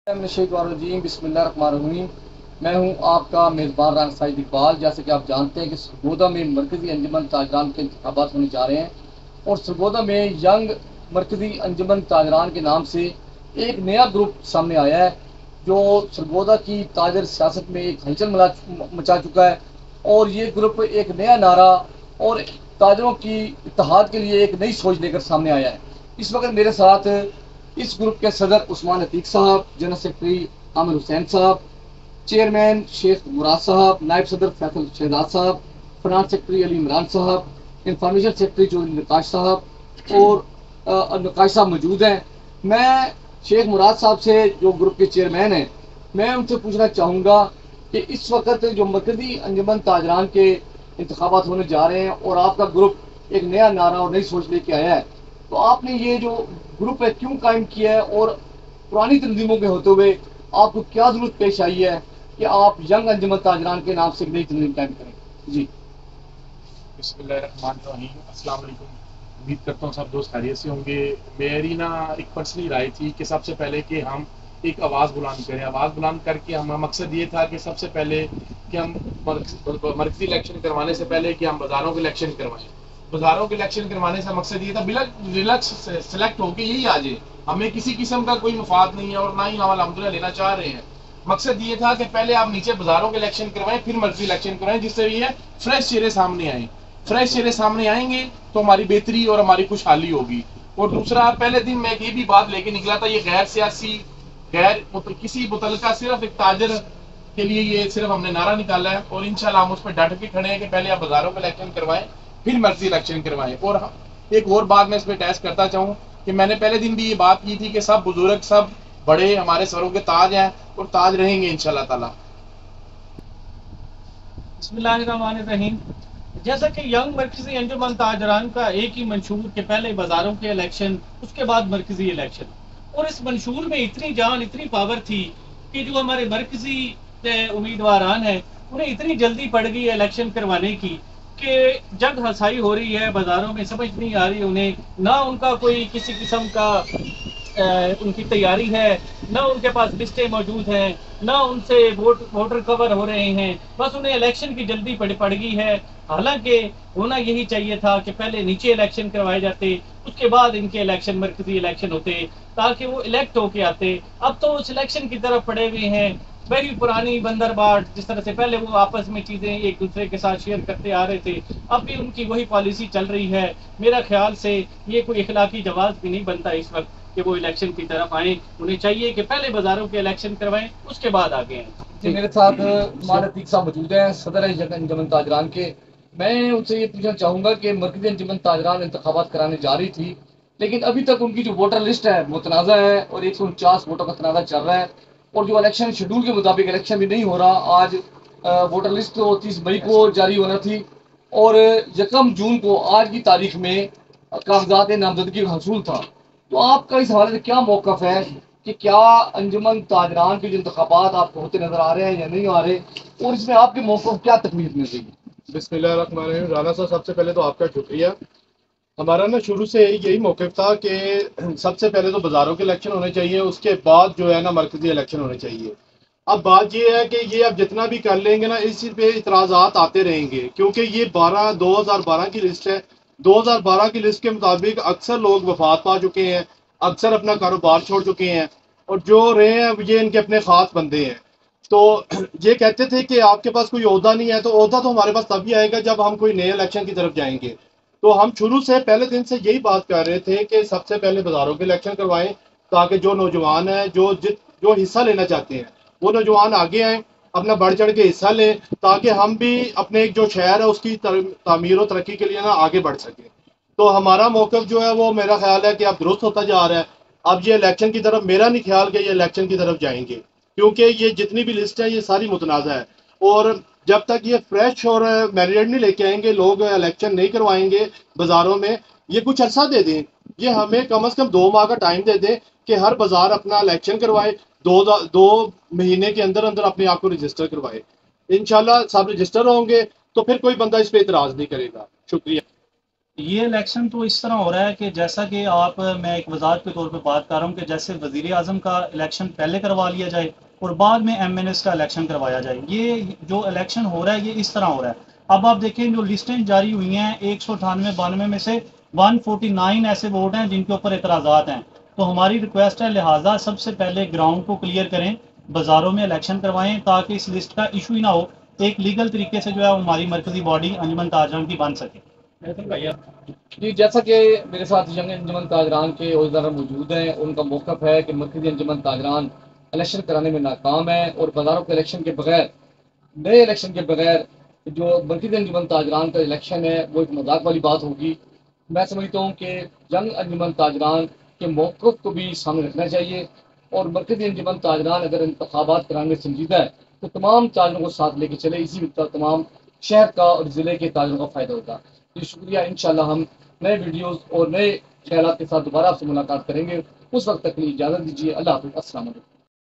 जी बिस्मिल्लाहिर्रहमानिर्रहीम। मैं हूं आपका मेज़बान राना साइद इकबाल। जैसे कि आप जानते हैं कि सरगोदा में मरकज़ी अंजुमन ताजरान के इंतखाबात होने जा रहे हैं और सरगोदा में यंग मरकज़ी अंजुमन ताजरान के नाम से एक नया ग्रुप सामने आया है जो सरगोदा की ताजर सियासत में एक हलचल मचा चुका है। और ये ग्रुप एक नया नारा और ताजरों की इत्तेहाद के लिए एक नई सोच लेकर सामने आया है। इस वक्त मेरे साथ इस ग्रुप के सदर उस्मान अतीक साहब, जनरल सेक्रेटरी आमिर हुसैन साहब, चेयरमैन शेख मुराद साहब, नायब सदर फैसल शहजाद साहब, फाइनेंस सेक्रेटरी अली इमरान साहब, इंफॉर्मेशन सेक्रेटरी चौधरी नकाश साहब और नकाश साहब मौजूद हैं। मैं शेख मुराद साहब से, जो ग्रुप के चेयरमैन हैं, मैं उनसे पूछना चाहूँगा कि इस वक्त जो मरकज़ी अंजुमन ताजरान के इंतखाबात होने जा रहे हैं और आपका ग्रुप एक नया नारा और नई सोच लेके आया है, तो आपने ये जो ग्रुप है क्यों कायम किया है और पुरानी तंजीमों के होते हुए आपको क्या जरूरत पेश आई है कि आप यंग अंजुमन ताजरान के नाम से एक नई तंजीम कायम करें? जी बिस्मिल्लाहिर्रहमानिर्रहीम। अस्सलाम वालेकुम। उम्मीद करता हूँ सब दोस्त खैरियत से होंगे। मेरी ना एक पर्सनली राय थी कि सबसे पहले कि हम एक आवाज़ बुलंद करें। आवाज़ बुलंद करके हम मकसद ये था कि सबसे पहले कि हम मरकज़ी इलेक्शन करवाने से पहले कि हम बाज़ारों के इलेक्शन करवाएं। बाज़ारों के इलेक्शन करवाने से मकसद ये था बिला रिलैक्स सेलेक्ट होकर यही आ जाए। हमें किसी किस्म का कोई मफाद नहीं है और ना ही हम अलहमदुलिल्लाह लेना चाह रहे हैं। मकसद ये था कि पहले आप नीचे बाज़ारों के इलेक्शन करवाएं, फिर मरकज़ी इलेक्शन करवाएं, जिससे ये फ्रेश चेहरे सामने आए। फ्रेश चेहरे सामने आएंगे तो हमारी बेहतरी और हमारी खुशहाली होगी। और दूसरा, पहले दिन मैं ये भी बात लेके निकला था, ये गैर सियासी, गैर किसी मुतलका सिर्फ एक ताजर के लिए ये सिर्फ हमने नारा निकाला है और इंशाल्लाह हम उस पर डट के खड़े हैं कि पहले आप बाजारों का इलेक्शन करवाएं, फिर मर्जी इलेक्शन करवाएं। और एक और बात मैं इस पर टैस करता चाहूँ कि मैंने पहले दिन भी ये बात की थी कि सब बुजुर्ग, सब बड़े हमारे सरों के ताज हैं और ताज रहेंगे इंशाल्लाह ताला। बिस्मिल्लाहिर्रहमानिर्रहीम। जैसा कि यंग मरकजी अंजुमन ताजरान का एक ही मंशूर के पहले बाजारों के इलेक्शन, उसके बाद मरकजी इलेक्शन, और इस मंशूर में इतनी जान, इतनी पावर थी कि जो हमारे मरकजी उम्मीदवारान हैं उन्हें इतनी जल्दी पड़ गई है इलेक्शन करवाने की कि जग हंसाई हो रही है बाजारों में। समझ नहीं आ रही उन्हें, ना उनका कोई किसी किस्म का उनकी तैयारी है, ना उनके पास लिस्टें मौजूद हैं, ना उनसे वोटर कवर हो रहे हैं। बस उन्हें इलेक्शन की जल्दी पड़ गई है। हालांकि होना यही चाहिए था कि पहले नीचे इलेक्शन करवाए जाते, उसके बाद इनके इलेक्शन, मरकजी इलेक्शन होते, ताकि वो इलेक्ट होके आते। अब तो उस इलेक्शन की तरफ पड़े हुए हैं, वही पुरानी बंदरबाट, जिस तरह से पहले वो आपस में चीजें एक दूसरे के साथ शेयर करते आ रहे थे, अब भी उनकी वही पॉलिसी चल रही है। मेरा ख्याल से ये कोई इखलाकी जवाब भी नहीं बनता इस वक्त कि वो इलेक्शन की तरफ आए। उन्हें चाहिए कि पहले बाजारों के इलेक्शन करवाएं, उसके बाद आगे आए। जी, मेरे साथ उस्मान अतीक साहब मौजूद हैं, सदर है यंग अंजुमन ताजरान के। मैं उनसे ये पूछना चाहूँगा कि मरकज़ी अंजुमन ताजरान इंतखाबात कराने जा रही थी, लेकिन अभी तक उनकी जो वोटर लिस्ट है मुतनाज़ा है और 149 वोटों का तनाज़ा चल रहा है और जो इलेक्शन शेड्यूल के मुताबिक इलेक्शन भी नहीं हो रहा। आज वोटर लिस्ट तो 30 मई को जारी होना थी और 1 जून को आज की तारीख में कागजात नामजदगी का हसूल था। तो आपका इस हवाले से क्या मौक़िफ़ है कि क्या अंजुमन ताजरान के जो इंतखाबात आपको होते नजर आ रहे हैं या नहीं आ रहे, और इसमें आपके मौक़िफ़ क्या तकलीफ मिल रही है? बिस्मिल्लाहिर्रहमानिर्रहीम। राना साहब, सबसे पहले तो आपका शुक्रिया। हमारा ना शुरू से यही मौक़िफ़ था कि सबसे पहले तो बाज़ारों के इलेक्शन होने चाहिए, उसके बाद जो है ना मरकज़ी इलेक्शन होने चाहिए। अब बात ये है कि ये अब जितना भी कर लेंगे ना, इस पे इतराज़ात आते रहेंगे, क्योंकि ये 2012 की लिस्ट है। 2012 की लिस्ट के मुताबिक अक्सर लोग वफात पा चुके हैं, अक्सर अपना कारोबार छोड़ चुके हैं, और जो रहे हैं ये इनके अपने ख़ास बंदे हैं। तो ये कहते थे कि आपके पास कोई ओहदा नहीं है, तो ओहदा तो हमारे पास तभी आएगा जब हम कोई नए इलेक्शन की तरफ जाएंगे। तो हम शुरू से पहले दिन से यही बात कर रहे थे कि सबसे पहले बाज़ारों के इलेक्शन करवाएं, ताकि जो नौजवान हैं, जो हिस्सा लेना चाहते हैं, वो नौजवान आगे आएँ, अपना बढ़ चढ़ के हिस्सा लें, ताकि हम भी अपने एक जो शहर है उसकी तामीर और तरक्की के लिए ना आगे बढ़ सकें। तो हमारा मौक़िफ़ जो है वो मेरा ख्याल है कि अब दुरुस्त होता जा रहा है। अब ये इलेक्शन की तरफ, मेरा नहीं ख्याल कि ये इलेक्शन की तरफ जाएंगे, क्योंकि ये जितनी भी लिस्ट है ये सारी मुतनाज़ा है। और जब तक ये फ्रेश और मैरिनेट नहीं लेके आएंगे, लोग इलेक्शन नहीं करवाएंगे बाज़ारों में। ये कुछ अर्सा दे दें, ये हमें कम से कम 2 माह का टाइम दे दें कि हर बाज़ार अपना इलेक्शन करवाए, 2 महीने के अंदर अंदर अपने आप को रजिस्टर करवाए। इंशाल्लाह सब रजिस्टर होंगे तो फिर कोई बंदा इस पर इतराज़ नहीं करेगा। शुक्रिया। ये इलेक्शन तो इस तरह हो रहा है कि जैसा कि मैं एक वजाहत के तौर पे बात कर रहा हूँ कि जैसे वजीर आजम का इलेक्शन पहले करवा लिया जाए और बाद में MNS का इलेक्शन करवाया जाए। ये जो इलेक्शन हो रहा है ये इस तरह हो रहा है। अब आप देखें जो लिस्टें जारी हुई हैं 198-92 में से 149 ऐसे वोट हैं जिनके ऊपर एतराज़ात हैं। तो हमारी रिक्वेस्ट है लिहाजा सबसे पहले ग्राउंड को क्लियर करें, बाज़ारों में इलेक्शन करवाएं ताकि इस लिस्ट का इशू ही ना हो, एक लीगल तरीके से जो है हमारी मरकजी बॉडी अंजुमन ताजरान की बन सके। जी, जैसा कि मेरे साथ यंग अंजुमन ताजरान के अहदेदार मौजूद हैं, उनका मौक़िफ़ है कि मरकज़ी अंजुमन ताजरान इलेक्शन कराने में नाकाम है और बाज़ारों के इलेक्शन के बगैर, नए इलेक्शन के बगैर जो मरकज़ी अंजुमन ताजरान का इलेक्शन है वो एक मजाक वाली बात होगी। मैं समझता हूँ कि यंग अंजुमन ताजरान के मौक़िफ़ को भी सामने रखना चाहिए और मरकज़ी अंजुमन ताजरान अगर इंतखाबात कराने में संजीदा है तो तमाम ताजरों को साथ लेके चले, इसी वक्त तमाम शहर का और ज़िले के ताजरों का फ़ायदा होगा। जी शुक्रिया, इंशाल्लाह हम नए वीडियोस और नए ख्यालात के साथ दोबारा आपसे मुलाकात करेंगे। उस वक्त तक के लिए इजाज़त दीजिए। अल्लाह हाफ़िज़। अस्सलाम वालेकुम।